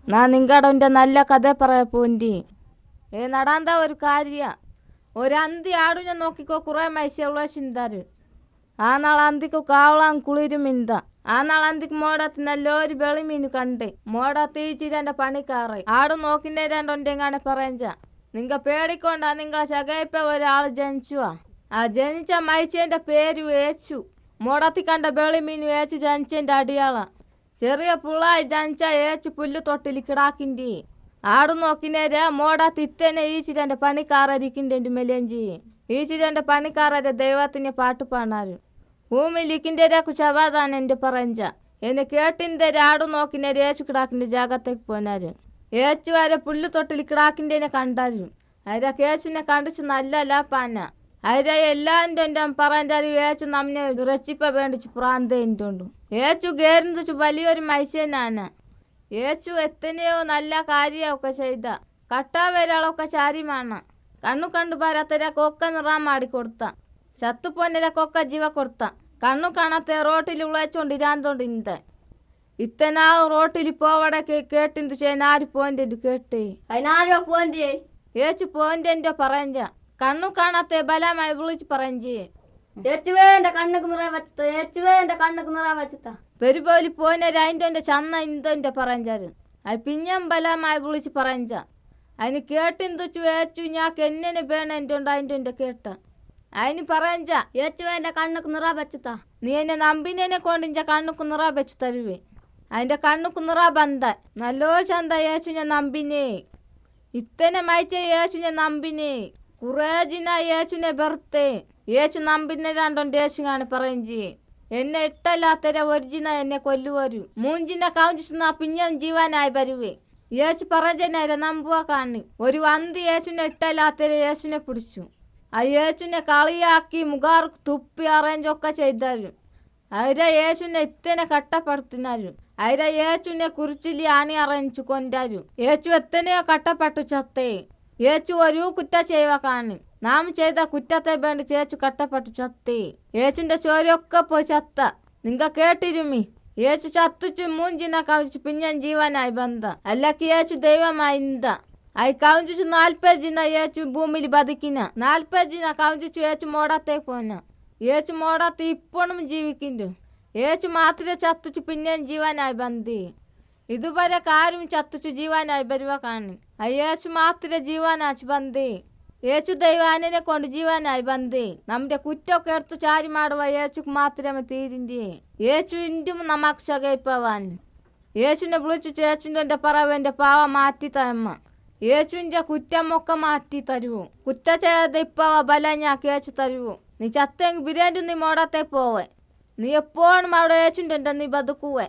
നിങ്ങളുടെ നല്ല കഥ പറയാ പോന്റി നടാന്താ ഒരു കാര്യ ഒരു അന്തി ആടു ഞാൻ നോക്കിക്കോ കുറെ മൈസുള്ള ചിന്താര് ആ നാൾ അന്തിക്ക് കാവളാൻ കുളിരും ഇന്ത ആ നാൾ അന്തിക്ക് മോടത്ത് നല്ലൊരു വെളിമീൻ കണ്ട് മോടത്ത് ഈച്ചിരൻ്റെ പണിക്കാറ് ആട് നോക്കിൻ്റെ രണ്ടൊണ്ടെങ്ങാണ് പറയഞ്ച നിങ്ങ പേടിക്കൊണ്ടാ നിങ്ങളെ ചകയപ്പ ഒരാൾ ജനിച്ചുവാ ആ ജനിച്ച മൈച്ചേൻ്റെ പേര് ഏച്ചു മോടത്തി കണ്ട വെളിമീൻ ഏച്ചു ജനിച്ചേൻ്റെ അടിയാള ചെറിയ പുള്ളായി ജനിച്ച ഏച്ചു പുല്ല് തൊട്ടിൽ കിടാക്കിൻ്റെ ആടു നോക്കിനേരെ മോടത്ത് ഇത്തന്നെ ഈച്ചിരൻ്റെ പണിക്കാറിരിക്കിൻ്റെ മെലഞ്ചി ഈച്ചിരൻ്റെ പണിക്കാരുടെ ദൈവത്തിനെ പാട്ട് പാടാറ് ഭൂമിയിലിക്കിൻ്റെ ശവാദാൻ എൻ്റെ പറഞ്ച എന്നെ കേട്ടിൻ്റെ ആടു നോക്കിനേരെ ഏച്ചു കിടാക്കിൻ്റെ ജാഗത്തേക്ക് പോനാര് ഏച്ചു വരെ പുല്ല് തൊട്ടിൽ കിടാക്കിൻ്റെ കണ്ടാരും അതിരെ കേച്ചിനെ കണ്ടിച്ച് നല്ല പാന അതിരെ എല്ലാൻ്റെ പറഞ്ഞാൽ ഏച്ചു നമ്മെ റെച്ചിപ്പ വേണ്ടിച്ച് പ്രാന്തേണ്ടുണ്ട് ഏച്ചു ഗേരിച്ചു വലിയൊരു മനുഷ്യനാണ് ഏച്ചു എത്തനെയോ നല്ല കാര്യമൊക്കെ ചെയ്ത കട്ടാവരാളൊക്കെ ചാരിമാണ് കണ്ണു കണ്ടു പാരാത്തരക്കൊക്കെ നിറാൻ മാടിക്കൊടുത്ത ചത്തുപോന്നരക്കൊക്കെ ജീവ കൊടുത്ത കണ്ണു കാണാത്ത റോട്ടിൽ ഉളച്ചോണ്ടിരാന്തോണ്ട് ഇന്ത ഇത്തനാ റോട്ടിൽ പോവടെ കേട്ടിന്തു ചെയ്യാൻ ആര് പോൻ്റെ കേട്ടേ അതിനാരോ പോൻ്റെ ഏച്ചു പോൻ്റെ പറഞ്ച കണ്ണു കാണാത്ത ബലമായി വിളിച്ച് പറഞ്ചേ ഏച്ചുവേ എൻ്റെ കണ്ണുക്ക് നിറ വെച്ചത്ത ഏച്ചുവേ എൻ്റെ കണ്ണുക്ക് നിറ വെച്ചത്ത പെരുപോലി പോനേര് അതിൻ്റെ ചന്ന ഇന്തൊൻ്റെ പറഞ്ചാര് അത് പിഞ്ഞം ബലമായി വിളിച്ച് പറഞ്ച അതിന് കേട്ടിന്തുച്ചു ഏച്ചു ഞാക്ക് എന്നെ വേണം എൻ്റെ ഉണ്ട് അതിൻ്റെ കേട്ട അതിന് പറഞ്ച ഏച്ചുവേ എൻ്റെ കണ്ണുക്ക് നിറ വെച്ചത്ത നീ എന്നെ നമ്പിനെ കൊണ്ട് കണ്ണുക്ക് നിറ വെച്ച് തരുവേ അതിൻ്റെ കണ്ണുക്ക് നിറ ബന്ധ നല്ലോ ചന്ത ഏച്ചു ഞാൻ നമ്പിനെ ഇത്തനെ മയച്ച ഏച്ചു ഞാൻ നമ്പിനെ കുറേ ജിന ഏച്ചുനെ ബർത്തേ ഏച്ചു നമ്പിനെ രണ്ടോണ്ട് ഏച്ചു കാണി പറഞ്ചി എന്നെ ഇട്ടല്ലാത്തര ഒരിജിന എന്നെ കൊല്ലുവരു മൂഞ്ചിനെ കൗഞ്ചിട്ടുന്ന പിഞ്ഞം ജീവനായി വരുവേ യേശു പറഞ്ഞേരെ നമ്പുക കാണി ഒരു വന്തി യേശുനെ ഇട്ടല്ലാത്തര യേശുനെ പിടിച്ചു ആ യേശുനെ കളിയാക്കി മുഖാർ തുപ്പി അറേഞ്ചൊക്കെ ചെയ്താരും അവരെ യേശുനെ ഇത്തനെ കട്ടപ്പെടുത്തിനാരും അവരെ യേശുനെ കുറിച്ചിലി ആണി അറേഞ്ചു കൊണ്ടാരും യേശു എത്തനെയോ കട്ടപ്പെട്ടു ചത്തേ യേശു ഒരു കുറ്റ ചെയ്യുക കാണി നാം ചെയ്ത കുറ്റത്തെ വേണ്ടി ചേച്ചു കട്ടപ്പെട്ടു ചത്തേ യേച്ചുന്റെ ചോരയൊക്കെ പോയി ചത്ത നിങ്ങ കേട്ടിരുമി യേച്ചു ചത്തുച്ചു മൂഞ്ചിനെ കവിച്ചു പിഞ്ഞൻ ജീവനായി ബന്ധ അല്ലക്ക് യേച്ചു ദൈവമായി ഇന്ത അയി കവിഞ്ചു 40 ജിന യേച്ചു ഭൂമിയിൽ ബതിക്കിന 40 ജിന കവിഞ്ചു യേച്ചു മോടത്തേക്ക് പോന യേച്ചു മോടത്ത് ഇപ്പോഴും ജീവിക്കുന്നു യേച്ചു മാത്രമേ ചത്തുച്ചു പിഞ്ഞൻ ജീവനായി ബന്ധി ഇതുവരെ കാരും ചത്തുച്ചു ജീവനായി വരുവ കാണി യേശു മാത്രമേ ജീവനാച്ച് ബന്ധി യേശു ദൈവാനെ കൊണ്ട് ജീവനായി ബന്ധി നമ്മുടെ കുറ്റമൊക്കെ എടുത്ത് ചാരി മാടുവ യേശുക്ക് മാത്രമേ തീരിൻ്റെ യേശു ഇന്റും നമുക്ക് ചകയിപ്പവാൻ യേശുവിനെ വിളിച്ചു ചേച്ചുൻ്റെ പറവൻ്റെ പാവ മാറ്റി തമ്മ യേശുവിൻ്റെ കുറ്റമൊക്കെ മാറ്റി തരുവോ കുറ്റ ചെയ്ത് ഇപ്പവ ബല ഞാൻ കേച്ചു തരുവോ നീ ചത്തെങ്കിൽ ബിരിയാണി നീ മോടത്തെ പോവേ നീ എപ്പോഴും അവിടെ യേശുൻ്റെ നീ ബതുക്കുവേ